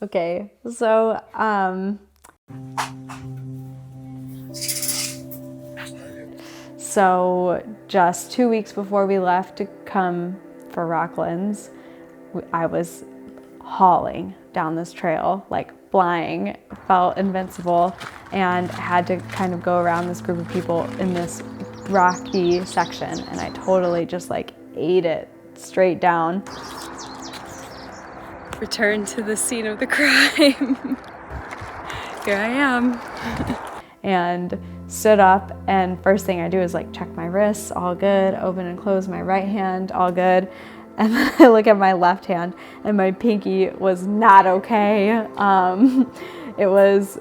Okay, so just 2 weeks before we left to come for Rocklands, I was hauling down this trail, like flying, felt invincible, and had to kind of go around this group of people in this rocky section, and I totally just like ate it straight down. Return to the scene of the crime. Here I am. And stood up, and first thing I do is like check my wrists, all good, open and close my right hand, all good. And then I look at my left hand and my pinky was not okay. It was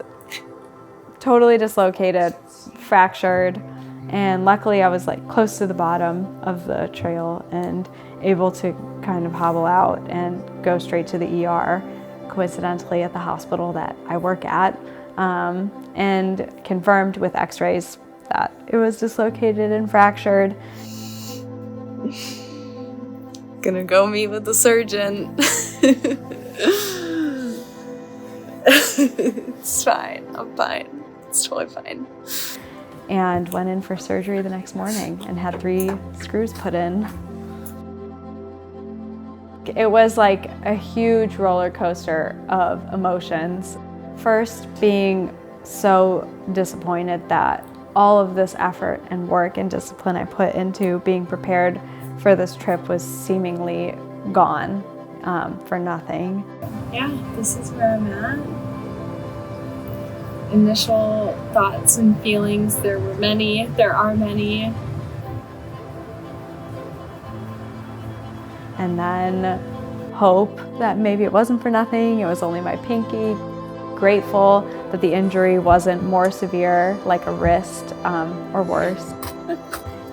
totally dislocated, fractured, and luckily I was like close to the bottom of the trail and able to kind of hobble out and go straight to the ER, coincidentally at the hospital that I work at, and confirmed with x-rays that it was dislocated and fractured. Gonna go meet with the surgeon. It's fine, I'm fine. It's totally fine. And went in for surgery the next morning and had 3 screws put in. It was like a huge roller coaster of emotions. First, being so disappointed that all of this effort and work and discipline I put into being prepared for this trip was seemingly gone for nothing. Yeah, this is where I'm at. Initial thoughts and feelings, there are many. And then hope that maybe it wasn't for nothing, it was only my pinky. Grateful that the injury wasn't more severe, like a wrist or worse.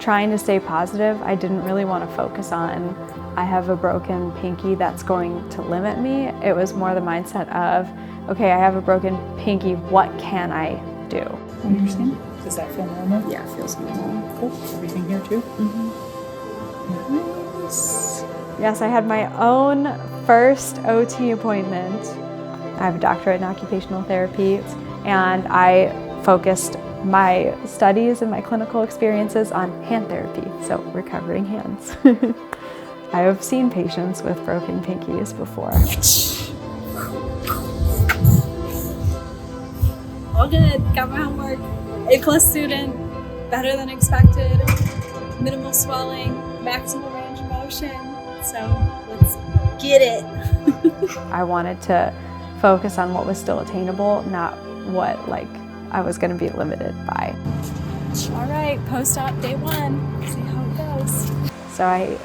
Trying to stay positive, I didn't really want to focus on, I have a broken pinky that's going to limit me. It was more the mindset of, okay, I have a broken pinky, what can I do? I understand. Does that feel normal? Yeah, it feels normal. Cool. Everything here too? Mm-hmm. Nice. Yes, I had my own first OT appointment. I have a doctorate in Occupational Therapy, and I focused my studies and my clinical experiences on hand therapy, so recovering hands. I have seen patients with broken pinkies before. All good, got my homework. A+ student, better than expected, minimal swelling, maximal range of motion, so let's get it. I wanted to focus on what was still attainable, not what I was going to be limited by. All right, post-op day 1, see how it goes. So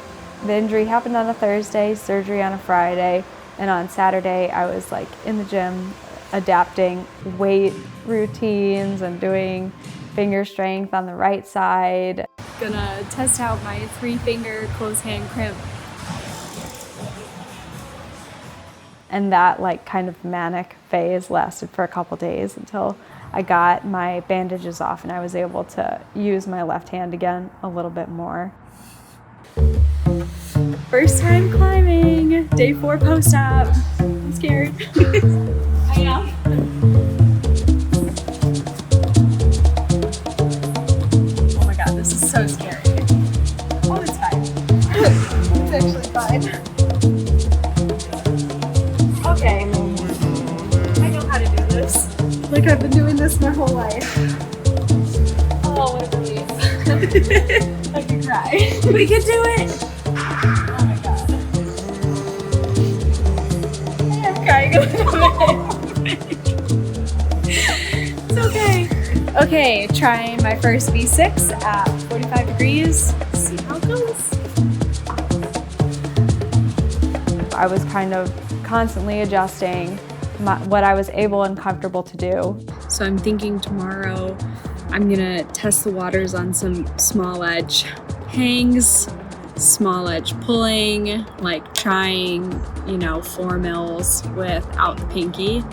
the injury happened on a Thursday, surgery on a Friday, and on Saturday I was like in the gym adapting weight routines and doing finger strength on the right side. Gonna test out my 3-finger closed hand crimp. And that kind of manic phase lasted for a couple days until I got my bandages off and I was able to use my left hand again a little bit more. First time climbing, day 4 post-op. I'm scared. I am. Oh my god, this is so scary. Oh, it's fine. It's actually fine. Okay. I know how to do this. Like I've been doing this my whole life. Oh, what a relief. I could cry. We can do it! Oh my god. I'm crying a little bit. It's okay. Okay, trying my first V6 at 45 degrees. See how it goes. I was kind of constantly adjusting what I was able and comfortable to do. So I'm thinking tomorrow I'm gonna test the waters on some small edge hangs, small edge pulling, like trying, 4 mils without the pinky.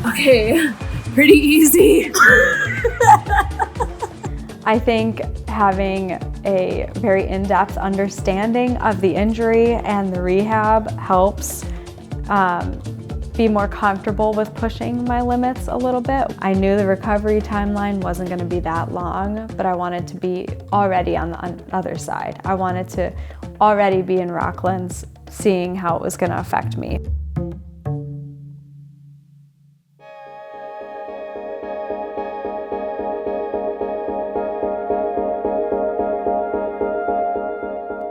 Okay, pretty easy. I think having a very in-depth understanding of the injury and the rehab helps be more comfortable with pushing my limits a little bit. I knew the recovery timeline wasn't going to be that long, but I wanted to be already on the other side. I wanted to already be in Rocklands, seeing how it was going to affect me.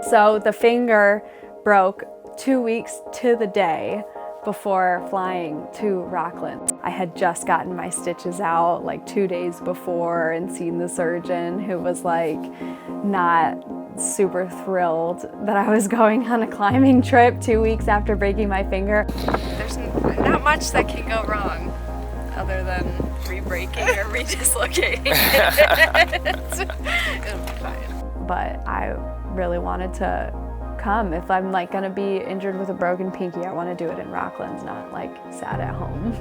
So the finger broke 2 weeks to the day before flying to Rocklands. I had just gotten my stitches out like 2 days before and seen the surgeon, who was like not super thrilled that I was going on a climbing trip 2 weeks after breaking my finger. There's not much that can go wrong other than re-breaking or re-dislocating. It'll be fine. But I really wanted to come. If I'm like gonna be injured with a broken pinky, I want to do it in Rocklands, not like sat at home.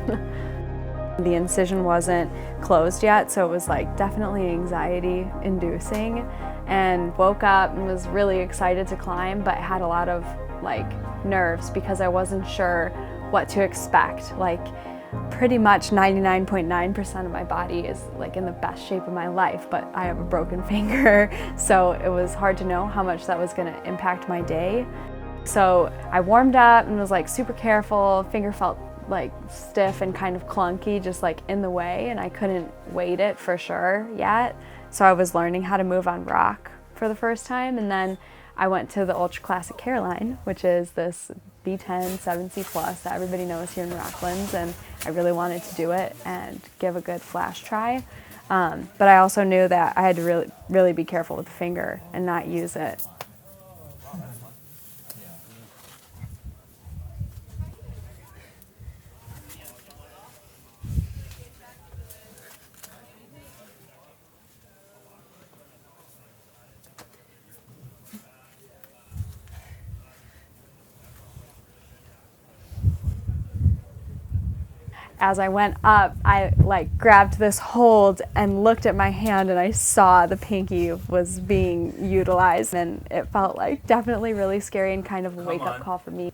The incision wasn't closed yet, so it was like definitely anxiety inducing, and woke up and was really excited to climb, but had a lot of like nerves because I wasn't sure what to expect. Like pretty much 99.9% of my body is like in the best shape of my life, but I have a broken finger, so it was hard to know how much that was going to impact my day. So I warmed up and was like super careful. Finger felt like stiff and kind of clunky, just like in the way, and I couldn't weight it for sure yet. So I was learning how to move on rock for the first time, and then I went to the Ultra Classic Caroline, which is this V10 7C Plus that everybody knows here in Rocklands, and I really wanted to do it and give a good flash try. But I also knew that I had to really be careful with the finger and not use it. As I went up, I like grabbed this hold and looked at my hand, and I saw the pinky was being utilized, and it felt like definitely really scary and kind of a wake-up call for me.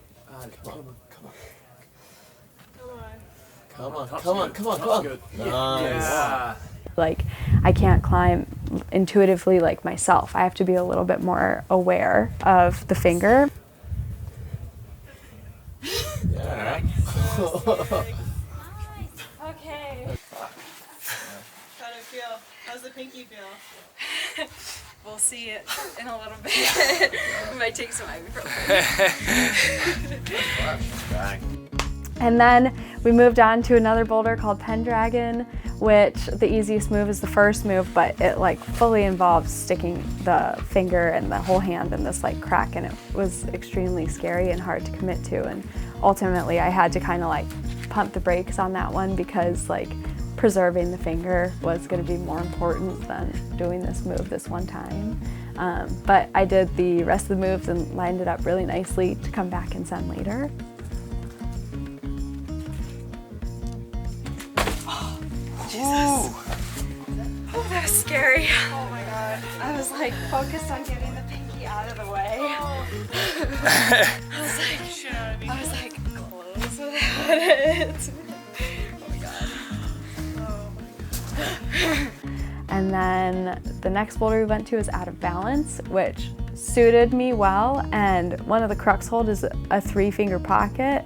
Come on. Nice. Yeah. Like, I can't climb intuitively like myself. I have to be a little bit more aware of the finger. Yeah. Okay. How did it feel? How's the pinky feel? We'll see it in a little bit. It might take some ibuprofen. And then we moved on to another boulder called Pendragon, which the easiest move is the first move, but it like fully involves sticking the finger and the whole hand in this like crack, and it was extremely scary and hard to commit to. And ultimately I had to kind of like pump the brakes on that one, because like preserving the finger was going to be more important than doing this move this one time. But I did the rest of the moves and lined it up really nicely to come back and send later. Oh, that was scary. Oh my god. I was like focused on getting the pinky out of the way. Oh. I was like, Shit out of me. I was like, close without it. Oh my god. Oh my god. And then the next boulder we went to is Out of Balance, which suited me well, and one of the crux hold is a 3-finger pocket,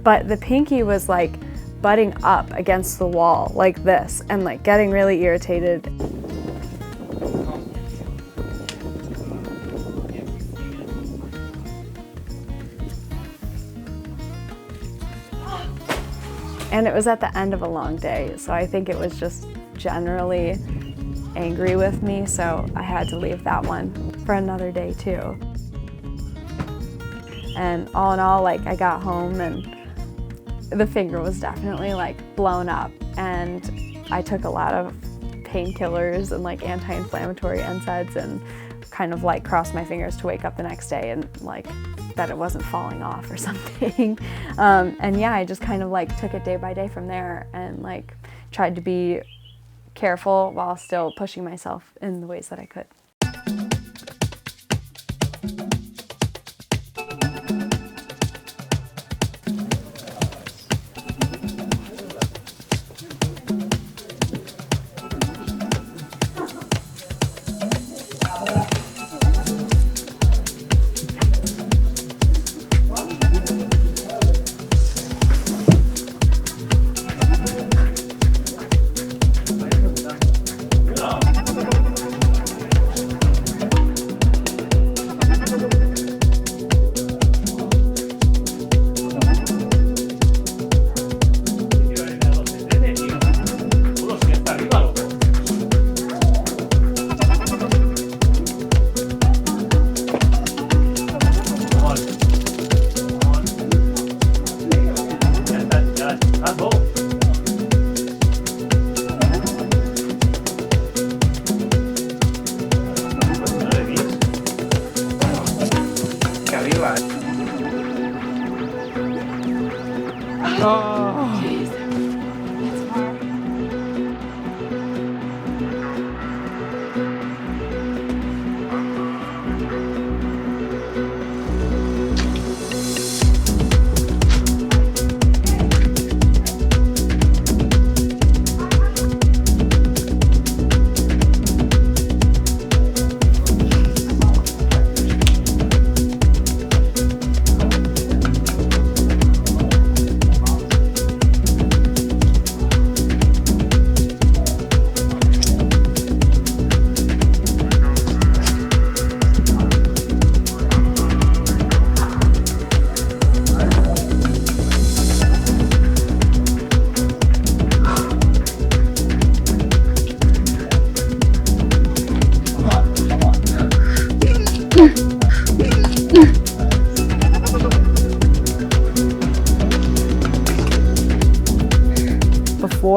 but the pinky was like butting up against the wall like this and like getting really irritated. And it was at the end of a long day, so I think it was just generally angry with me, so I had to leave that one for another day too. And all in all, like, I got home and the finger was definitely like blown up, and I took a lot of painkillers and like anti-inflammatory NSAIDs and kind of like crossed my fingers to wake up the next day and like that it wasn't falling off or something. And yeah, I just kind of like took it day by day from there and like tried to be careful while still pushing myself in the ways that I could.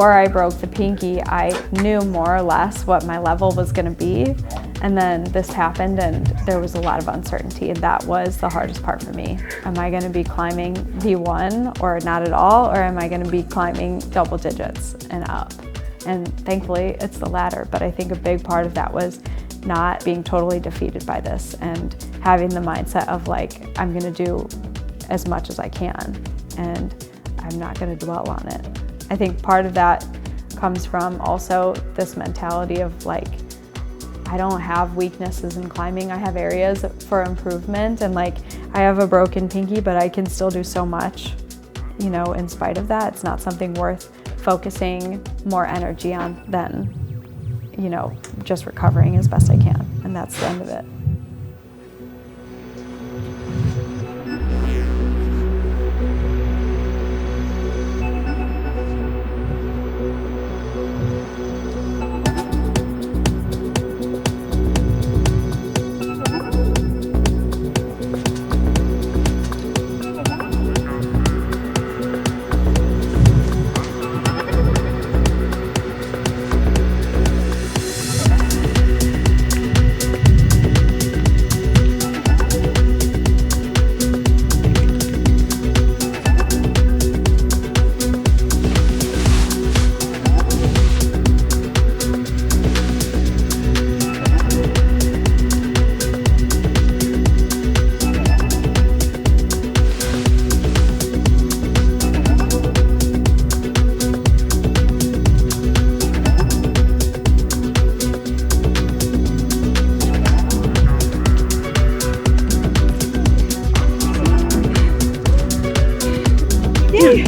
before I broke the pinky, I knew more or less what my level was gonna be. And then this happened and there was a lot of uncertainty, and that was the hardest part for me. Am I gonna be climbing V1 or not at all, or am I gonna be climbing double digits and up? And thankfully it's the latter, but I think a big part of that was not being totally defeated by this and having the mindset of like, I'm gonna do as much as I can and I'm not gonna dwell on it. I think part of that comes from also this mentality of like, I don't have weaknesses in climbing. I have areas for improvement, and like I have a broken pinky, but I can still do so much, you know, in spite of that. It's not something worth focusing more energy on than, you know, just recovering as best I can. And that's the end of it.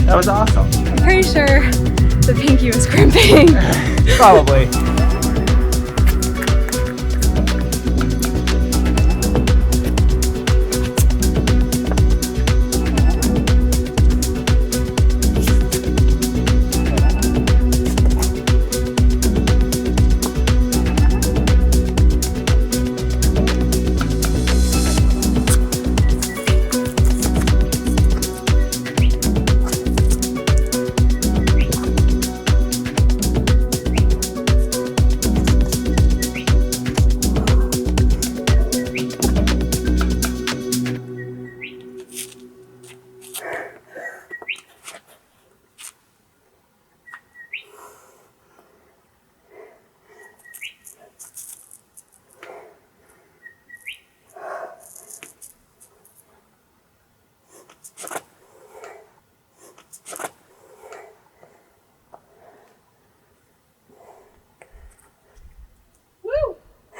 That was awesome. I'm pretty sure the pinky was crimping. Probably.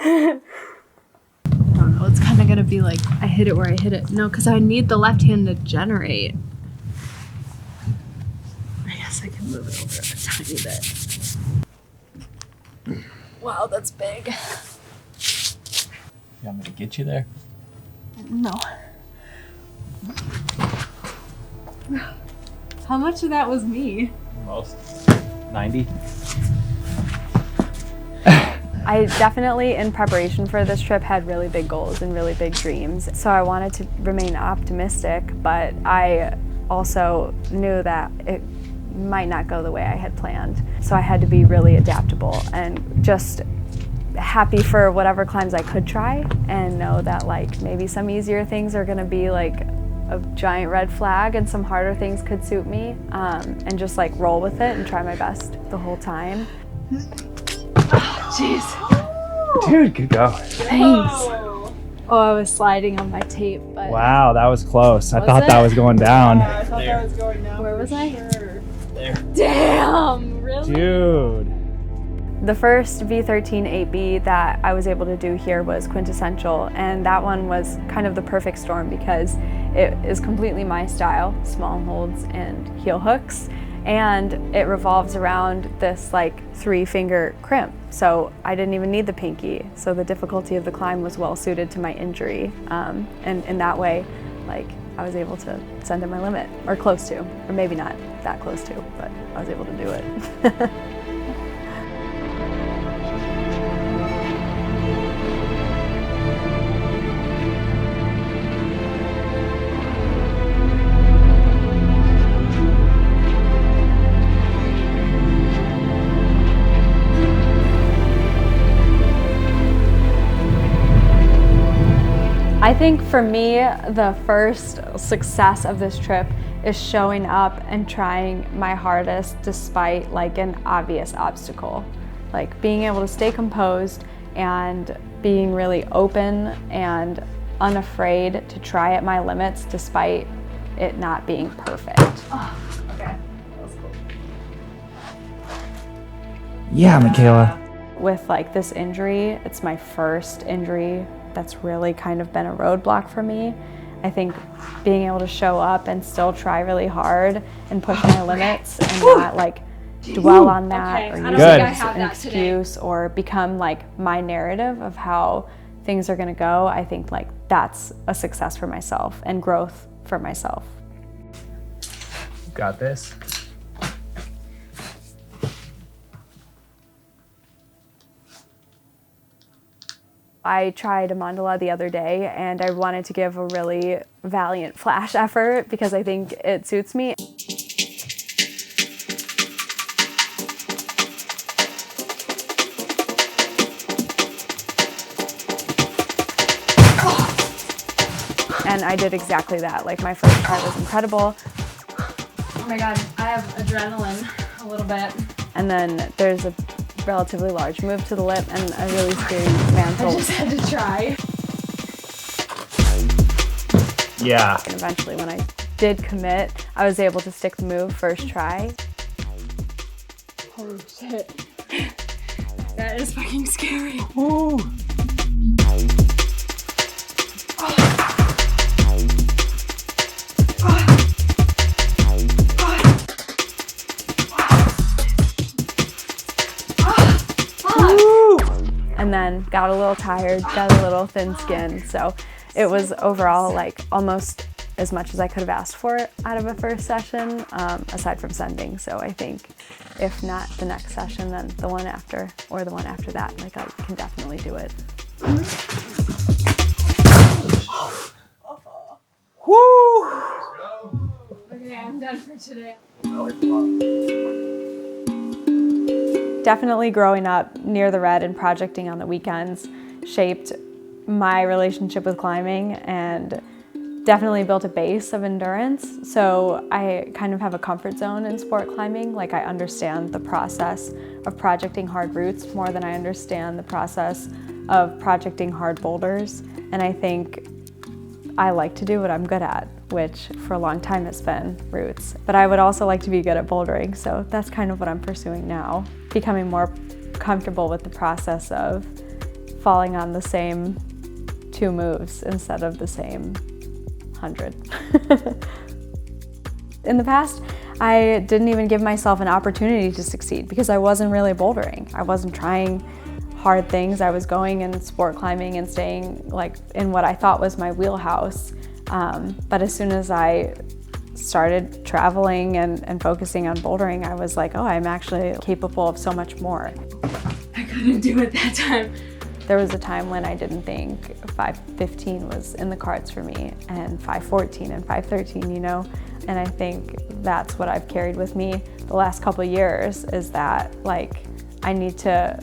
I don't know, it's kind of gonna be like I hit it where I hit it. No, because I need the left hand to generate. I guess I can move it over a tiny bit. Wow, that's big. You want me to get you there? No. How much of that was me? Most. 90. I definitely, in preparation for this trip, had really big goals and really big dreams. So I wanted to remain optimistic, but I also knew that it might not go the way I had planned. So I had to be really adaptable and just happy for whatever climbs I could try, and know that like maybe some easier things are gonna be like a giant red flag and some harder things could suit me, and just like roll with it and try my best the whole time. Jeez. Dude, good go. Thanks. Oh, I was sliding on my tape, but Wow, that was close. I Was thought it? that was going down. Yeah, I thought that was going down. Where for was I? Sure. There. damn, really? Dude. The first V14 8B that I was able to do here was Quintessential, and that one was kind of the perfect storm because it is completely my style, small holds and heel hooks, and it revolves around this like 3-finger crimp. So I didn't even need the pinky, so the difficulty of the climb was well suited to my injury, and in that way, like I was able to send to my limit, or close to, or maybe not that close to, but I was able to do it. I think for me, the first success of this trip is showing up and trying my hardest despite like an obvious obstacle. Like being able to stay composed and being really open and unafraid to try at my limits despite it not being perfect. Oh, okay. That was cool. Yeah, Michaela. With like this injury, it's my first injury that's really kind of been a roadblock for me. I think being able to show up and still try really hard and push my limits and not like dwell on that or use it as an excuse or become like my narrative of how things are gonna go, I think like that's a success for myself and growth for myself. Got this. I tried Amandla the other day and I wanted to give a really valiant flash effort because I think it suits me. And I did exactly that. Like my first try was incredible. Oh my God, I have adrenaline a little bit. And then there's a relatively large move to the lip and a really scary mantle. I just had to try. Yeah. And eventually when I did commit, I was able to stick the move first try. Holy shit. That is fucking scary. Woo. And then got a little tired, got a little thin skinned. So it was overall like almost as much as I could have asked for out of a first session, aside from sending. So I think if not the next session, then the one after or the one after that, like I can definitely do it. Woo. Okay, I'm done for today. Definitely growing up near the red and projecting on the weekends shaped my relationship with climbing and definitely built a base of endurance. So I kind of have a comfort zone in sport climbing. Like I understand the process of projecting hard routes more than I understand the process of projecting hard boulders. And I think I like to do what I'm good at, which for a long time has been routes. But I would also like to be good at bouldering, so that's kind of what I'm pursuing now. Becoming more comfortable with the process of falling on the same 2 moves instead of the same 100. In the past, I didn't even give myself an opportunity to succeed because I wasn't really bouldering. I wasn't trying hard things. I was going in sport climbing and staying like in what I thought was my wheelhouse. But as soon as I started traveling and focusing on bouldering, I was like, oh, I'm actually capable of so much more. I couldn't do it that time. There was a time when I didn't think 5:15 was in the cards for me, and 5:14 and 5:13, you know? And I think that's what I've carried with me the last couple of years is that like I need to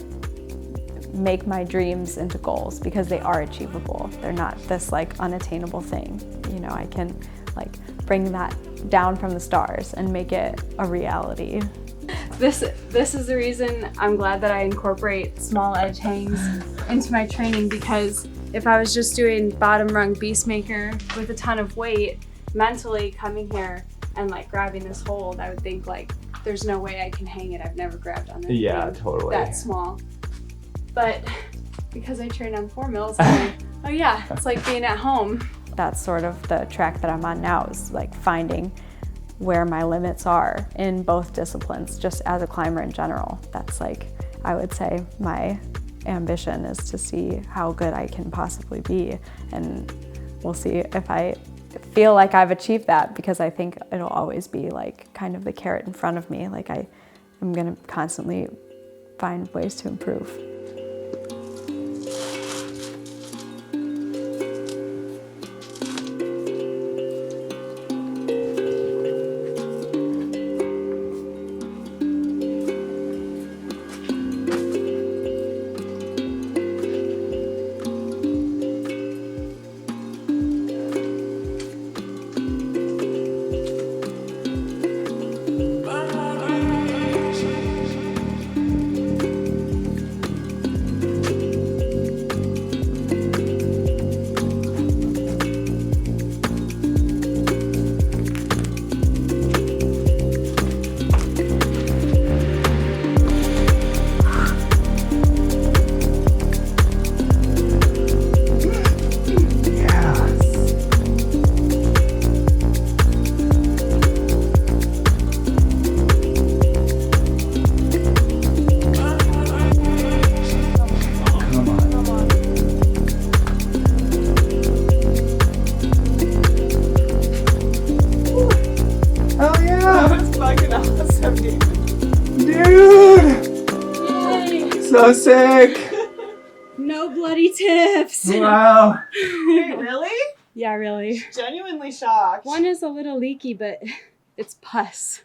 make my dreams into goals because they are achievable. They're not this like unattainable thing. You know, I can like bring that down from the stars and make it a reality. This is the reason I'm glad that I incorporate small edge hangs into my training, because if I was just doing bottom rung beastmaker with a ton of weight, mentally coming here and like grabbing this hold, I would think like there's no way I can hang it. I've never grabbed on anything that small. But because I train on 4 mils, I'm like, oh yeah, it's like being at home. That's sort of the track that I'm on now, is like finding where my limits are in both disciplines, just as a climber in general. That's like, I would say my ambition is to see how good I can possibly be. And we'll see if I feel like I've achieved that, because I think it'll always be like kind of the carrot in front of me. Like I'm gonna constantly find ways to improve. so sick. No bloody tips. Wow. Wait, really? Yeah, really. Genuinely shocked. One is a little leaky, but it's pus.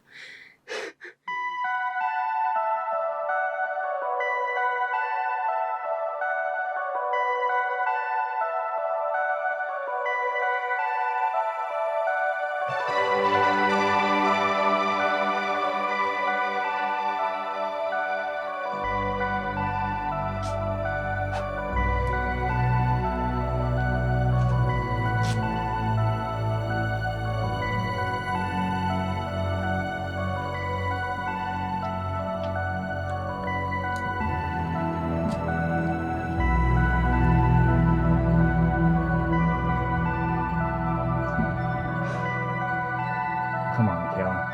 Come on, Michaela.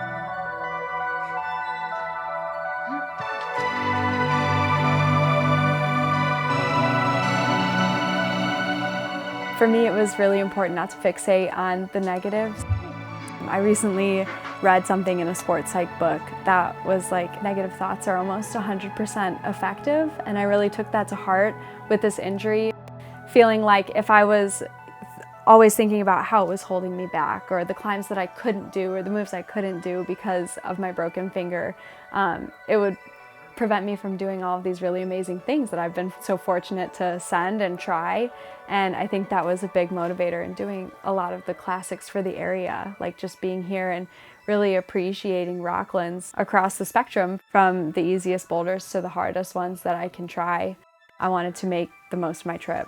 For me, it was really important not to fixate on the negatives. I recently read something in a sports psych book that was like, negative thoughts are almost 100% effective, and I really took that to heart with this injury, feeling like if I was always thinking about how it was holding me back, or the climbs that I couldn't do, or the moves I couldn't do because of my broken finger, it would prevent me from doing all of these really amazing things that I've been so fortunate to send and try. And I think that was a big motivator in doing a lot of the classics for the area, like just being here and really appreciating Rocklands across the spectrum, from the easiest boulders to the hardest ones that I can try. I wanted to make the most of my trip.